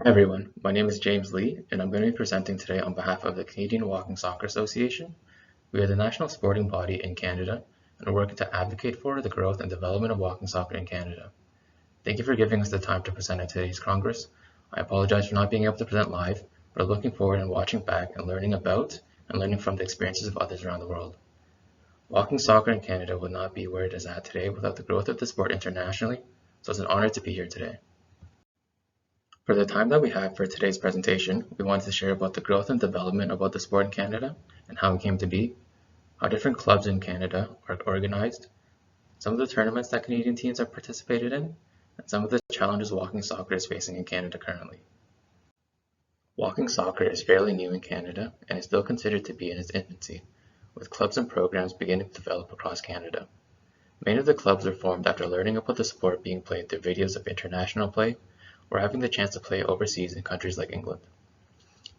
Hi everyone, my name is James Lee, and I'm going to be presenting today on behalf of the Canadian Walking Soccer Association. We are the national sporting body in Canada and are working to advocate for the growth and development of walking soccer in Canada. Thank you for giving us the time to present at today's Congress. I apologize for not being able to present live, but are looking forward and watching back and learning about and learning from the experiences of others around the world. Walking soccer in Canada would not be where it is at today without the growth of the sport internationally, so it's an honor to be here today. For the time that we have for today's presentation, we wanted to share about the growth and development about the sport in Canada and how it came to be, how different clubs in Canada are organized, some of the tournaments that Canadian teams have participated in, and some of the challenges walking soccer is facing in Canada currently. Walking soccer is fairly new in Canada and is still considered to be in its infancy, with clubs and programs beginning to develop across Canada. Many of the clubs were formed after learning about the sport being played through videos of international play or having the chance to play overseas in countries like England.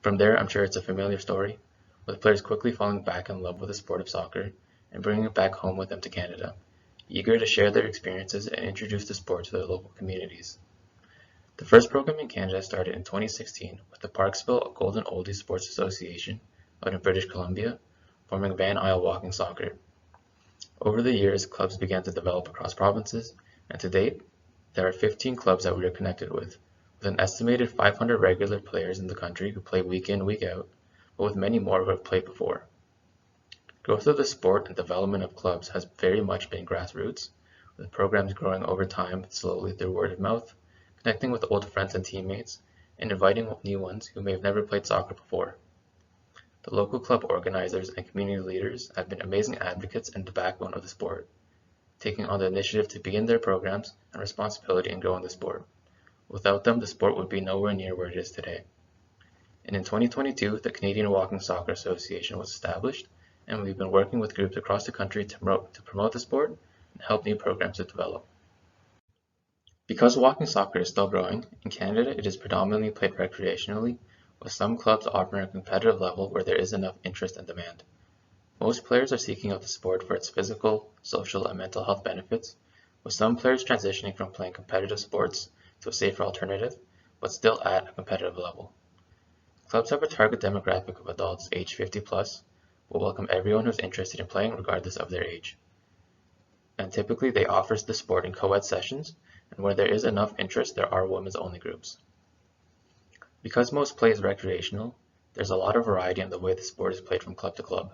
From there, I'm sure it's a familiar story, with players quickly falling back in love with the sport of soccer and bringing it back home with them to Canada, eager to share their experiences and introduce the sport to their local communities. The first program in Canada started in 2016 with the Parksville Golden Oldies Sports Association out in British Columbia, forming Van Isle Walking Soccer. Over the years, clubs began to develop across provinces, and to date, there are 15 clubs that we are connected with an estimated 500 regular players in the country who play week in, week out, but with many more who have played before. Growth of the sport and development of clubs has very much been grassroots, with programs growing over time slowly through word of mouth, connecting with old friends and teammates, and inviting new ones who may have never played soccer before. The local club organizers and community leaders have been amazing advocates and the backbone of the sport, taking on the initiative to begin their programs and responsibility in growing the sport. Without them, the sport would be nowhere near where it is today. And in 2022, the Canadian Walking Soccer Association was established, and we've been working with groups across the country to promote the sport and help new programs to develop. Because walking soccer is still growing, in Canada it is predominantly played recreationally, with some clubs offering a competitive level where there is enough interest and demand. Most players are seeking out the sport for its physical, social, and mental health benefits, with some players transitioning from playing competitive sports to a safer alternative, but still at a competitive level. Clubs have a target demographic of adults aged 50 plus, but welcome everyone who's interested in playing regardless of their age. And typically they offer the sport in co-ed sessions, and where there is enough interest, there are women's only groups. Because most play is recreational, there's a lot of variety in the way the sport is played from club to club.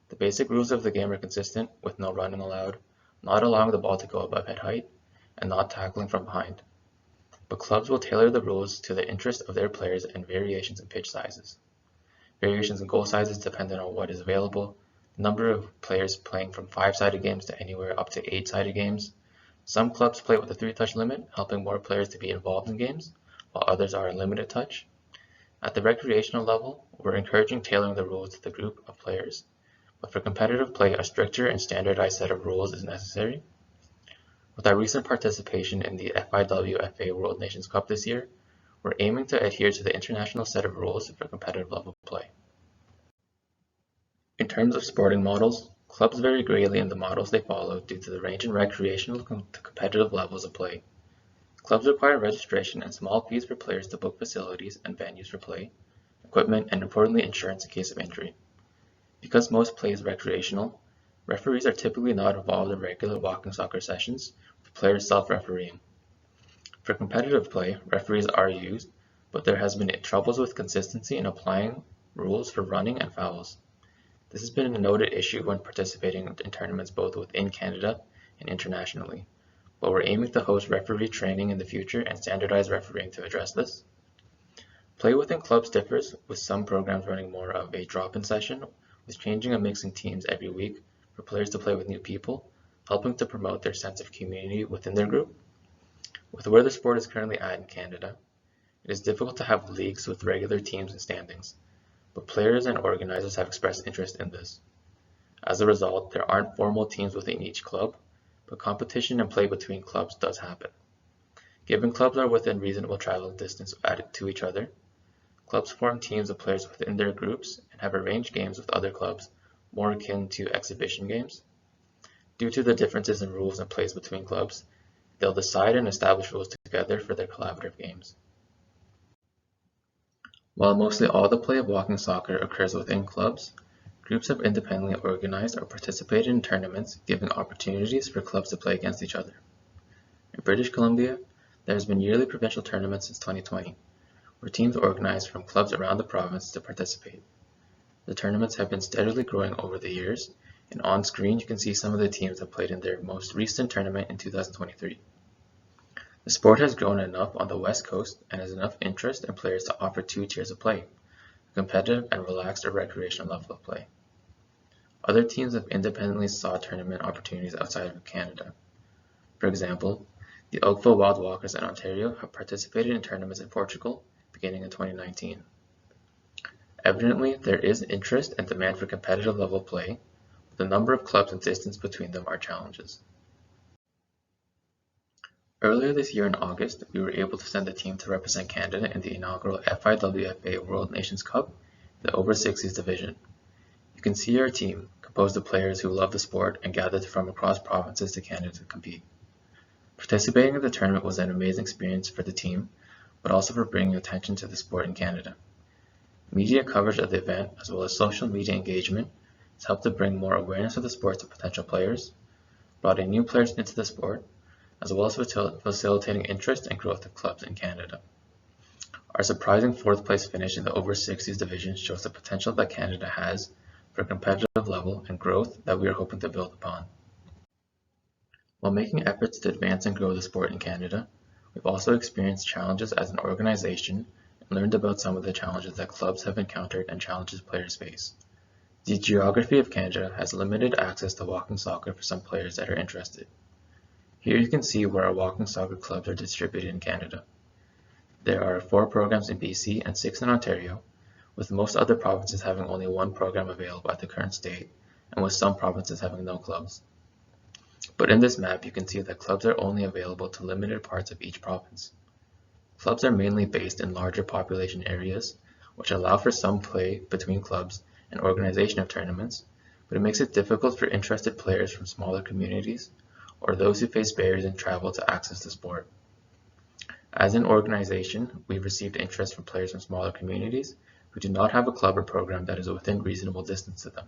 The basic rules of the game are consistent, with no running allowed, not allowing the ball to go above head height, and not tackling from behind. But clubs will tailor the rules to the interest of their players and variations in pitch sizes. Variations in goal sizes depending on what is available, the number of players playing from 5-sided games to anywhere up to 8-sided games. Some clubs play with a 3-touch limit, helping more players to be involved in games, while others are a limited touch. At the recreational level, we're encouraging tailoring the rules to the group of players. But for competitive play, a stricter and standardized set of rules is necessary. With our recent participation in the FIWFA World Nations Cup this year, we're aiming to adhere to the international set of rules for competitive level play. In terms of sporting models, clubs vary greatly in the models they follow due to the range in recreational to competitive levels of play. Clubs require registration and small fees for players to book facilities and venues for play, equipment, and importantly insurance in case of injury. Because most play is recreational, referees are typically not involved in regular walking soccer sessions, with players self-refereeing. For competitive play, referees are used, but there has been troubles with consistency in applying rules for running and fouls. This has been a noted issue when participating in tournaments both within Canada and internationally, but we're aiming to host referee training in the future and standardize refereeing to address this. Play within clubs differs, with some programs running more of a drop-in session, with changing and mixing teams every week for players to play with new people, helping to promote their sense of community within their group. With where the sport is currently at in Canada, it is difficult to have leagues with regular teams and standings, but players and organizers have expressed interest in this. As a result, there aren't formal teams within each club, but competition and play between clubs does happen. Given clubs are within reasonable travel distance added to each other, clubs form teams of players within their groups and have arranged games with other clubs, more akin to exhibition games. Due to the differences in rules and plays between clubs, they'll decide and establish rules together for their collaborative games. While mostly all the play of walking soccer occurs within clubs, groups have independently organized or participated in tournaments, giving opportunities for clubs to play against each other. In British Columbia, there has been yearly provincial tournaments since 2020, where teams organize from clubs around the province to participate. The tournaments have been steadily growing over the years, and on screen you can see some of the teams that played in their most recent tournament in 2023. The sport has grown enough on the West Coast and has enough interest in players to offer two tiers of play, a competitive and relaxed or recreational level of play. Other teams have independently sought tournament opportunities outside of Canada. For example, the Oakville Wild Walkers in Ontario have participated in tournaments in Portugal beginning in 2019. Evidently, there is interest and demand for competitive level play, but the number of clubs and distance between them are challenges. Earlier this year in August, we were able to send a team to represent Canada in the inaugural FIWFA World Nations Cup, the over 60s division. You can see our team, composed of players who love the sport and gathered from across provinces to Canada to compete. Participating in the tournament was an amazing experience for the team, but also for bringing attention to the sport in Canada. Media coverage of the event, as well as social media engagement, has helped to bring more awareness of the sport to potential players, brought in new players into the sport, as well as facilitating interest and growth of clubs in Canada. Our surprising fourth place finish in the over 60s division shows the potential that Canada has for a competitive level and growth that we are hoping to build upon. While making efforts to advance and grow the sport in Canada, we've also experienced challenges as an organization and learned about some of the challenges that clubs have encountered and challenges players face. The geography of Canada has limited access to walking soccer for some players that are interested. Here you can see where our walking soccer clubs are distributed in Canada. There are 4 programs in BC and 6 in Ontario, with most other provinces having only 1 program available at the current state, and with some provinces having no clubs. But in this map you can see that clubs are only available to limited parts of each province. Clubs are mainly based in larger population areas, which allow for some play between clubs and organization of tournaments, but it makes it difficult for interested players from smaller communities or those who face barriers in travel to access the sport. As an organization, we've received interest from players from smaller communities who do not have a club or program that is within reasonable distance to them.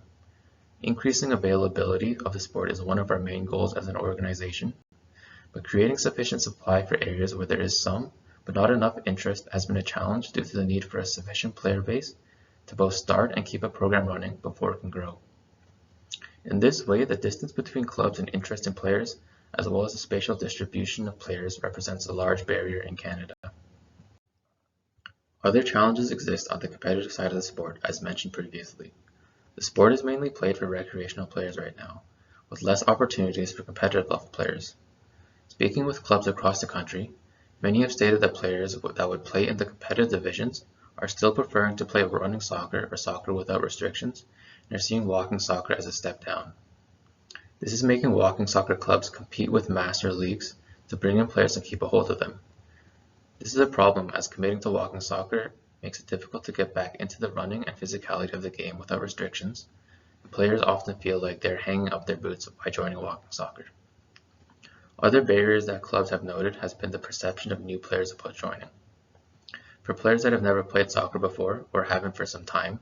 Increasing availability of the sport is one of our main goals as an organization, but creating sufficient supply for areas where there is some, but not enough interest has been a challenge due to the need for a sufficient player base to both start and keep a program running before it can grow. In this way, the distance between clubs and interest in players, as well as the spatial distribution of players, represents a large barrier in Canada. Other challenges exist on the competitive side of the sport, as mentioned previously. The sport is mainly played for recreational players right now, with less opportunities for competitive level players. Speaking with clubs across the country, many have stated that players that would play in the competitive divisions are still preferring to play running soccer or soccer without restrictions, and are seeing walking soccer as a step down. This is making walking soccer clubs compete with master leagues to bring in players and keep a hold of them. This is a problem, as committing to walking soccer makes it difficult to get back into the running and physicality of the game without restrictions, and players often feel like they're hanging up their boots by joining walking soccer. Other barriers that clubs have noted has been the perception of new players upon joining. For players that have never played soccer before, or haven't for some time,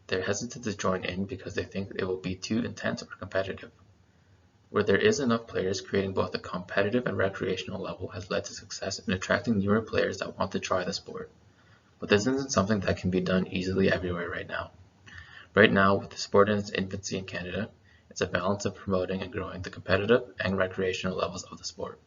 they're hesitant to join in because they think it will be too intense or competitive. Where there is enough players, creating both a competitive and recreational level has led to success in attracting newer players that want to try the sport. But this isn't something that can be done easily everywhere right now. Right now, with the sport in its infancy in Canada, it's a balance of promoting and growing the competitive and recreational levels of the sport.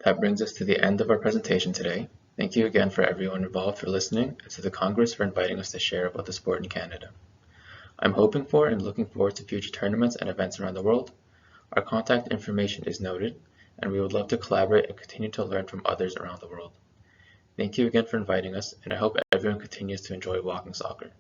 That brings us to the end of our presentation today. Thank you again for everyone involved for listening, and to the Congress for inviting us to share about the sport in Canada. I'm hoping for and looking forward to future tournaments and events around the world. Our contact information is noted, and we would love to collaborate and continue to learn from others around the world. Thank you again for inviting us, and I hope everyone continues to enjoy walking soccer.